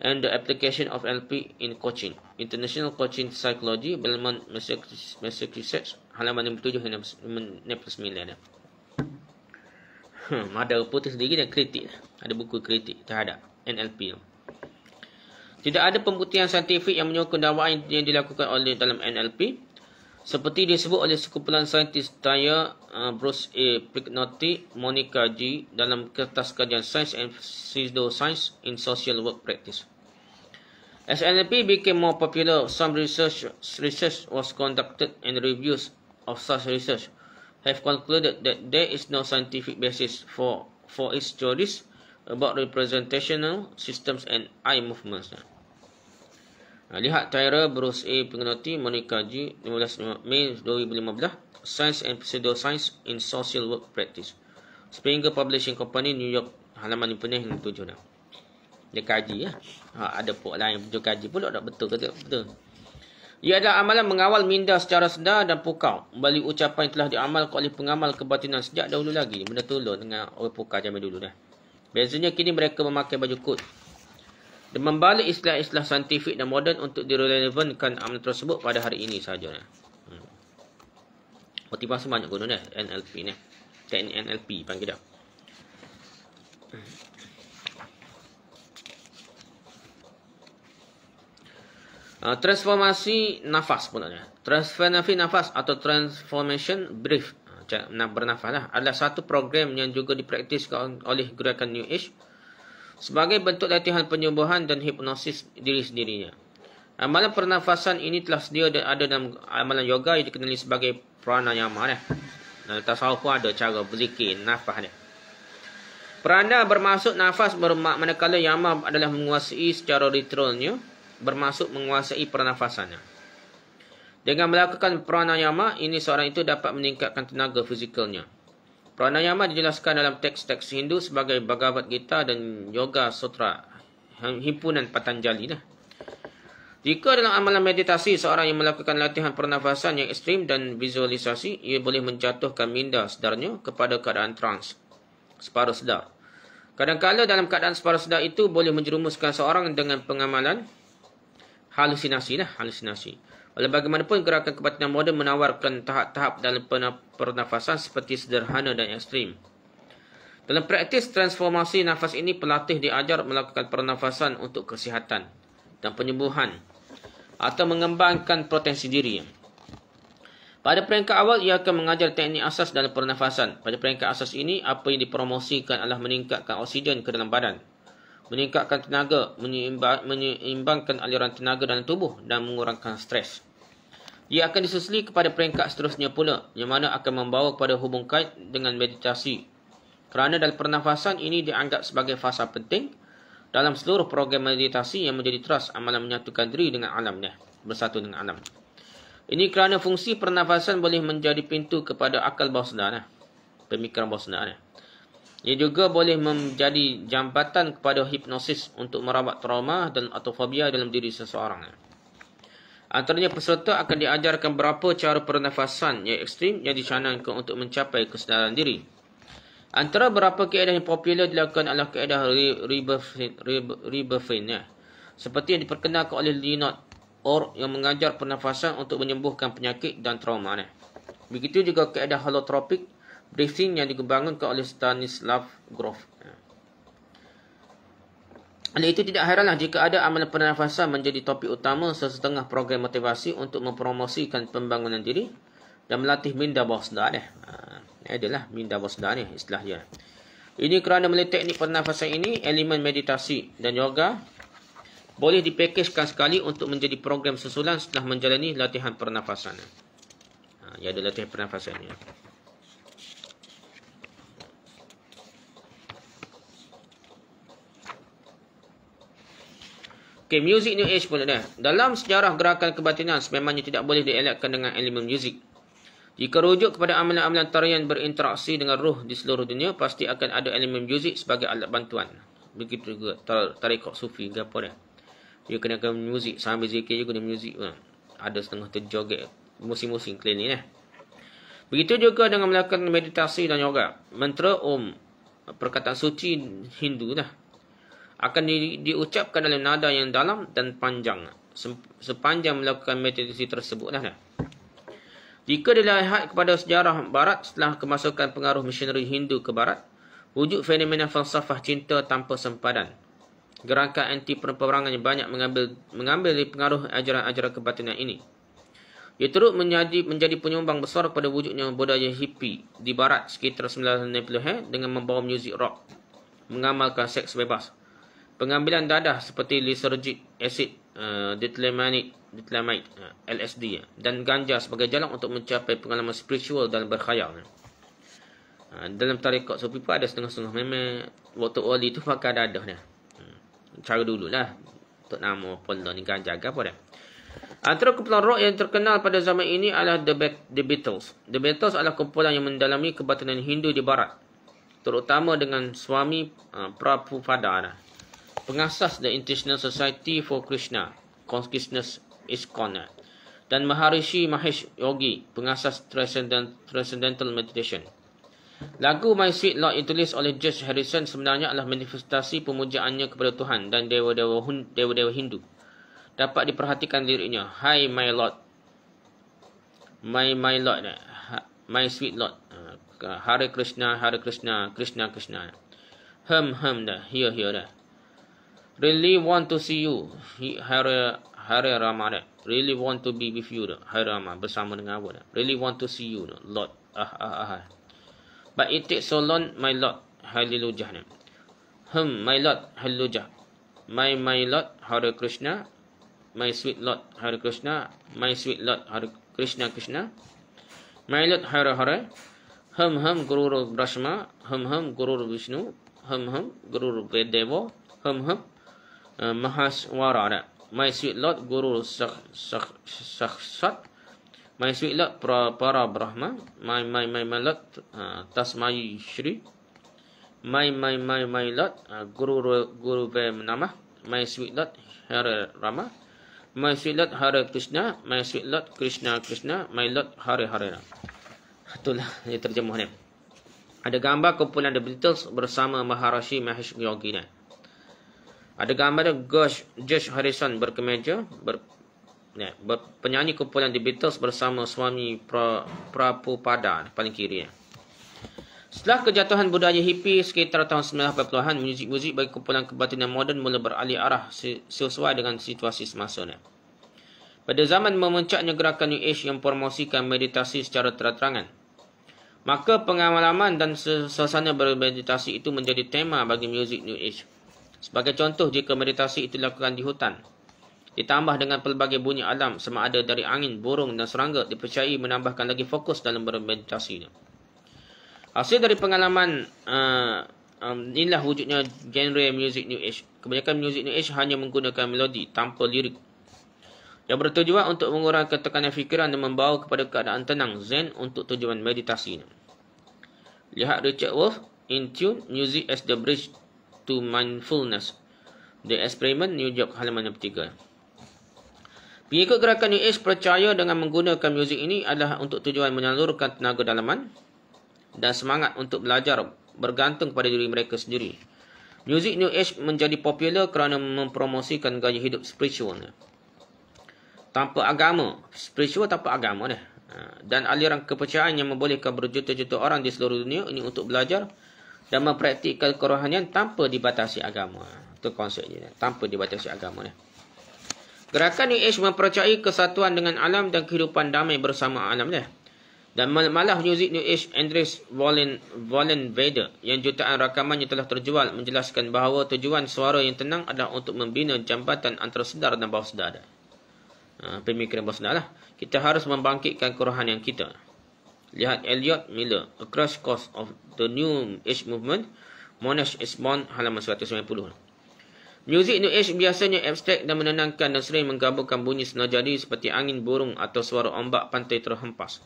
and the Application of NLP in Coaching. International Coaching Psychology, Belmont, Massachusetts, halaman 57 hingga 69. Ada putih sendiri dan kritik. Ada buku kritik terhadap NLP. Tidak ada pembuktian saintifik yang menyokong dakwaan yang dilakukan oleh dalam NLP, seperti disebut oleh sekumpulan saintis Taya, Bruce A. Prignotti, Monica G. dalam kertas kajian Science and Pseudoscience in Social Work Practice. As NLP became more popular, some research was conducted and reviews of such research have concluded that there is no scientific basis for its theories about representational systems and eye movements. Lihat Tyra, Bruce A. Prignotti, Monica G. 15 Mei 2015, Science and Pseudoscience in Social Work Practice, Springer Publishing Company, New York, halaman 57. Dia kaji ya. Ada pok lain yang kaji pula tak betul ke tak betul. Ia adalah amalan mengawal minda secara sedar dan pukau. Balik ucapan yang telah diamalkan oleh pengamal kebatinan sejak dahulu lagi. Benda tolong dengan orang pukau zaman dulu dah. Bezanya kini mereka memakai baju kod dan membalik istilah-istilah saintifik dan moden untuk direlevankan amalan tersebut pada hari ini sahaja. Motivasi banyak guna dah NLP ni. Teknik NLP panggil dah. Transformasi nafas pula ni. Transformasi nafas atau transformation breath, bernafas lah, adalah satu program yang juga dipraktiskan oleh gerakan New Age sebagai bentuk latihan penyembuhan dan hipnosis diri sendirinya. Amalan pernafasan ini telah sedia dan ada dalam amalan yoga yang dikenali sebagai pranayama. Dalam tasawuf pun ada cara berzikir nafas. Prana bermaksud nafas, manakala yama adalah menguasai secara literalnya, bermaksud menguasai pernafasannya. Dengan melakukan pranayama ini, seorang itu dapat meningkatkan tenaga fizikalnya. Pranayama dijelaskan dalam teks-teks Hindu sebagai Bhagavad Gita dan Yoga Sutra, himpunan Patanjali. Jika dalam amalan meditasi seorang yang melakukan latihan pernafasan yang ekstrim dan visualisasi, ia boleh menjatuhkan minda sedarnya kepada keadaan trans, separuh sedar. Kadang-kadang dalam keadaan separuh sedar itu boleh menjerumuskan seorang dengan pengamalan halusinasi. Walau bagaimanapun, gerakan kebatinan moden menawarkan tahap-tahap dalam pernafasan seperti sederhana dan ekstrim. Dalam praktis transformasi nafas ini, pelatih diajar melakukan pernafasan untuk kesihatan dan penyembuhan atau mengembangkan potensi diri. Pada peringkat awal, ia akan mengajar teknik asas dalam pernafasan. Pada peringkat asas ini, apa yang dipromosikan adalah meningkatkan oksigen ke dalam badan, meningkatkan tenaga, menyeimbangkan aliran tenaga dalam tubuh dan mengurangkan stres. Ia akan disusuli kepada peringkat seterusnya pula, yang mana akan membawa kepada hubung kait dengan meditasi. Kerana dalam pernafasan ini dianggap sebagai fasa penting dalam seluruh program meditasi yang menjadi teras amalan menyatukan diri dengan alamnya, bersatu dengan alam. Ini kerana fungsi pernafasan boleh menjadi pintu kepada akal bawah sadar, pemikiran bawah sadar. Ia juga boleh menjadi jambatan kepada hipnosis untuk merawat trauma dan atau fobia dalam diri seseorang. Antaranya peserta akan diajarkan berapa cara pernafasan yang ekstrim yang dicanangkan untuk mencapai kesedaran diri. Antara beberapa kaedah yang popular dilakukan adalah kaedah Rebirthing, seperti yang diperkenalkan oleh Leonard Orr yang mengajar pernafasan untuk menyembuhkan penyakit dan trauma. Begitu juga kaedah holotropic breathing yang dikembangkan oleh Stanislav Grof. Oleh itu tidak heranlah jika ada amalan pernafasan menjadi topik utama sesetengah program motivasi untuk mempromosikan pembangunan diri dan melatih minda bawah sadar. Adalah minda bawah sadar istilah dia. Ini kerana melalui teknik pernafasan ini, elemen meditasi dan yoga boleh dipakejkan sekali untuk menjadi program susulan setelah menjalani latihan pernafasan. Ia ada latihan pernafasan ni. Okay, music New Age pula dah. Dalam sejarah gerakan kebatinan, sememangnya tidak boleh dielakkan dengan elemen muzik. Jika rujuk kepada amalan-amalan tarian berinteraksi dengan ruh di seluruh dunia, pasti akan ada elemen muzik sebagai alat bantuan. Begitu juga tarekat sufi ke apa dah. Dia kenakan muzik, sambil zikir juga ada muzik. Ada setengah terjoget, musim-musim keliling. Begitu juga dengan melakukan meditasi dan yoga. Mantra Om, perkataan suci Hindu akan diucapkan dalam nada yang dalam dan panjang sepanjang melakukan meditasi tersebut. Jika dilihat kepada sejarah Barat setelah kemasukan pengaruh misionari Hindu ke Barat, wujud fenomena falsafah cinta tanpa sempadan. Gerakan anti peperangan yang banyak mengambil dari pengaruh ajaran-ajaran kebatinan ini. Ia turut menjadi penyumbang besar kepada wujudnya budaya hippie di Barat sekitar 1990 dengan membawa muzik rock, mengamalkan seks bebas, pengambilan dadah seperti lysergic acid, dithylamide, LSD dan ganja sebagai jalan untuk mencapai pengalaman spiritual dan berkhayal. Dalam tarekat sufi pun ada setengah-setengah memang waktu awal itu pakai dadah cara dululah untuk nama pola ni ganja ke apa dah. Antara kumpulan rock yang terkenal pada zaman ini adalah The Beatles. The Beatles adalah kumpulan yang mendalami kebatinan Hindu di Barat, terutama dengan Swami Prabhupada, pengasas The International Society for Krishna Consciousness ISKCON, dan Maharishi Mahesh Yogi, pengasas Transcendental Meditation. Lagu My Sweet Lord yang ditulis oleh George Harrison sebenarnya adalah manifestasi pemujaannya kepada Tuhan dan dewa-dewa Hindu. Dapat diperhatikan liriknya. Hi my Lord, my Lord, my Sweet Lord, Hare Krishna, Krishna Krishna, dah, here dah. Really want to see you, Hare Rama dah. Really want to be with you dah, Hare Rama, bersama dengan apa dah. Really want to see you dah, Lord, But it takes so long, my Lord, hallelujah. My Lord, hallelujah. My Lord, Hare Krishna. My sweet Lord, Hare Krishna. My sweet Lord, Hare Krishna Krishna. My Lord, Hare. Guru Brahma. Guru Vishnu. Guru Vedeva. Mahaswara. My sweet Lord, Guru Sakshat. My sweet Lord, para Brahma. My Lord, Tasmai Shri. My Lord, Guru Namah. My sweet Lord, Hare Rama. My sweet Lord, Hare Krishna. My sweet Lord, Krishna Krishna. My Lord, Hare. Itulah yang terjemahnya. Ada gambar kumpulan The Beatles bersama Maharishi Mahesh Yogi. Ada gambar George Harrison berkemeja. Penyanyi kumpulan The Beatles bersama Swami Prabhupada paling kiri. Setelah kejatuhan budaya hippie sekitar tahun 1980-an, muzik-muzik bagi kumpulan kebatinan moden mula beralih arah sesuai dengan situasi semasa. pada zaman memuncaknya gerakan New Age yang promosikan meditasi secara terang-terangan, maka pengalaman dan suasana bermeditasi itu menjadi tema bagi muzik New Age. Sebagai contoh, jika meditasi itu dilakukan di hutan, ditambah dengan pelbagai bunyi alam sama ada dari angin, burung dan serangga, dipercayai menambahkan lagi fokus dalam bermeditasi. Hasil dari pengalaman inilah wujudnya genre muzik New Age. Kebanyakan muzik New Age hanya menggunakan melodi tanpa lirik, yang bertujuan untuk mengurangkan tekanan fikiran dan membawa kepada keadaan tenang, zen untuk tujuan meditasi. Lihat Richard Wolff, In Tune, Music as the Bridge to Mindfulness. The Experiment, New York, halaman 3. Pengikut gerakan New Age percaya dengan menggunakan muzik ini adalah untuk tujuan menyalurkan tenaga dalaman dan semangat untuk belajar bergantung pada diri mereka sendiri. Muzik New Age menjadi popular kerana mempromosikan gaya hidup spiritual tanpa agama, spiritual tanpa agama dan aliran kepercayaan yang membolehkan berjuta-juta orang di seluruh dunia ini untuk belajar dan mempraktikkan kerohanian tanpa dibatasi agama. Itu konsepnya, tanpa dibatasi agama. Gerakan New Age mempercayai kesatuan dengan alam dan kehidupan damai bersama alam. Dan malah muzik New Age Andres Vollenweider yang jutaan rakamannya telah terjual menjelaskan bahawa tujuan suara yang tenang adalah untuk membina jambatan antara sedar dan bawah sedar. Pemikiran bawah sedar lah. Kita harus membangkitkan kerohanian kita. Lihat Elliot Miller, A Crash Course of the New Age Movement, Monash Esmond, halaman 190. Muzik New Age biasanya abstrak dan menenangkan dan sering menggabungkan bunyi senajadi seperti angin, burung atau suara ombak pantai terhempas.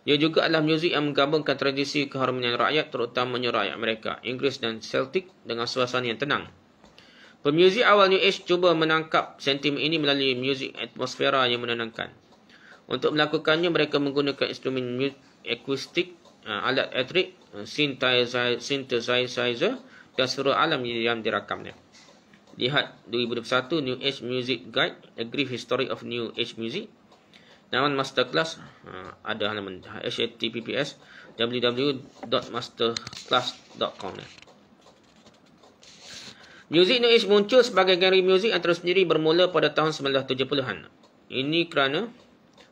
Ia juga adalah muzik yang menggabungkan tradisi keharmonian rakyat, terutamanya rakyat mereka, Inggeris dan Celtic, dengan suasana yang tenang. Pemuzik awal New Age cuba menangkap sentimen ini melalui muzik atmosfera yang menenangkan. Untuk melakukannya, mereka menggunakan instrumen akustik, alat elektrik, synthesizer dan seluruh alam yang dirakamnya. Lihat 2021 New Age Music Guide, A Brief History of New Age Music. Namun Masterclass, ada halaman https www.masterclass.com. Muzik New Age muncul sebagai genre muzik yang tersendiri bermula pada tahun 1970-an. Ini kerana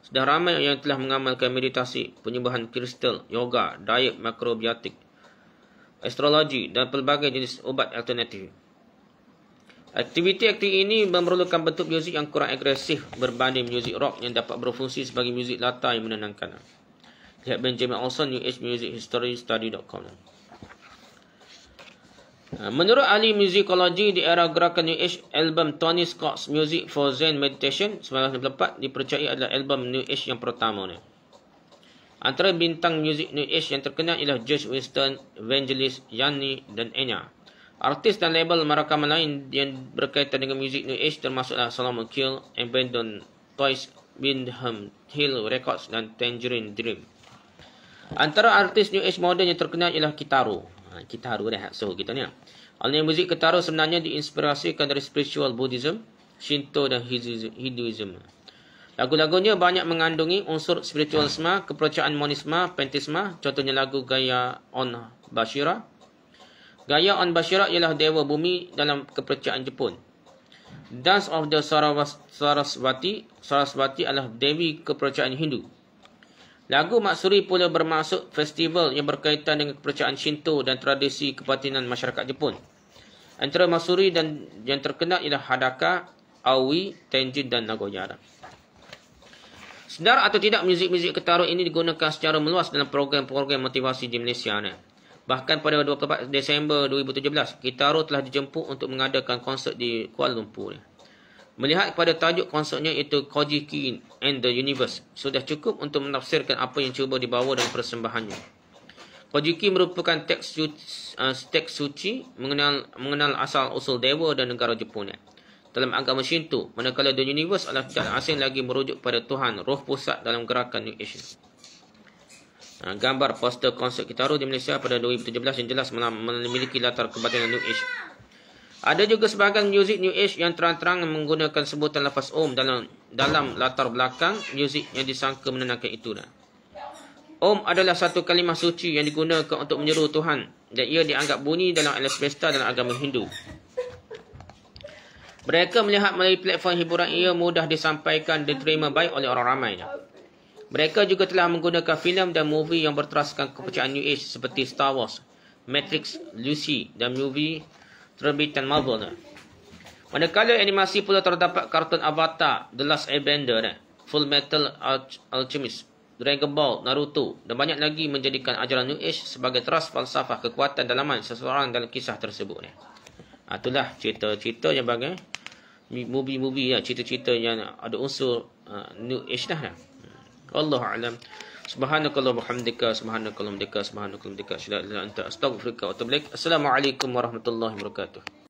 sudah ramai yang telah mengamalkan meditasi, penyembahan kristal, yoga, diet makrobiotik, astrologi dan pelbagai jenis ubat alternatif. Aktiviti ini memerlukan bentuk muzik yang kurang agresif berbanding muzik rock yang dapat berfungsi sebagai muzik latar yang menenangkan. Lihat Benjamin Olson, New Age Music History Study.com. Menurut ahli muzikologi di era gerakan New Age, album Tony Scott's Music for Zen Meditation 1994 dipercayai adalah album New Age yang pertama. Antara bintang muzik New Age yang terkenal ialah George Winston, Evangelist, Yanni dan Enya. Artis dan label merakaman lain yang berkaitan dengan muzik New Age termasuklah Solomon Kill, Abandon Toys, Windham Hill Records dan Tangerine Dream. Antara artis New Age moden yang terkenal ialah Kitaro. Kitaro dah so kita ni. Aliran muzik Kitaro sebenarnya diinspirasikan dari spiritual Buddhism, Shinto dan Hinduism. Lagu-lagunya banyak mengandungi unsur spiritualisme, kepercayaan monisme, panteisme, contohnya lagu Gaya on Bashira. Gaya on Bashira ialah dewa bumi dalam kepercayaan Jepun. Dance of the Saraswati adalah dewi kepercayaan Hindu. Lagu Matsuri pula bermaksud festival yang berkaitan dengan kepercayaan Shinto dan tradisi kebatinan masyarakat Jepun. Antara Matsuri dan yang terkenal ialah Hadaka, Aoi, Tenjin dan Nagoya. Sedar atau tidak, muzik-muzik Kitaro ini digunakan secara meluas dalam program-program motivasi di Malaysia. Bahkan pada 24 Desember 2017, Kitaro telah dijemput untuk mengadakan konsert di Kuala Lumpur. Melihat kepada tajuk konsertnya iaitu Kojiki and the Universe, sudah cukup untuk menafsirkan apa yang cuba dibawa dalam persembahannya. Kojiki merupakan teks suci mengenal asal-usul dewa dan negara Jepun. Dalam agama Shinto, manakala the Universe adalah tidak asing lagi merujuk pada Tuhan, roh pusat dalam gerakan New Age. Gambar poster konsert Kitaro di Malaysia pada 2017 yang jelas memiliki latar kebatinan New Age. Ada juga sebahagian muzik New Age yang terang-terang menggunakan sebutan lafaz Om dalam latar belakang muzik yang disangka menenangkan itu. Om adalah satu kalimah suci yang digunakan untuk menyeru Tuhan dan ia dianggap bunyi dalam alam semesta dalam agama Hindu. Mereka melihat melalui platform hiburan ia mudah disampaikan dan diterima baik oleh orang ramai. Mereka juga telah menggunakan filem dan movie yang berteraskan kepercayaan New Age seperti Star Wars, Matrix, Lucy dan movie terbitan Marvel. Manakala animasi pula terdapat kartun Avatar, The Last Airbender, Full Metal Alchemist, Dragon Ball, Naruto dan banyak lagi menjadikan ajaran New Age sebagai teras falsafah kekuatan dalaman seseorang dalam kisah tersebut. Itulah cerita-cerita yang bagai movie-movie, cerita-cerita yang ada unsur New Age dah. Wallahu a'lam. Subhanakallahumma hamdika, subhanakallahumma hamdika, subhanakallahumma hamdika, asyhadu an la ilaha illa anta, astaghfiruka wa atubu ilaik. Assalamualaikum warahmatullahi wabarakatuh.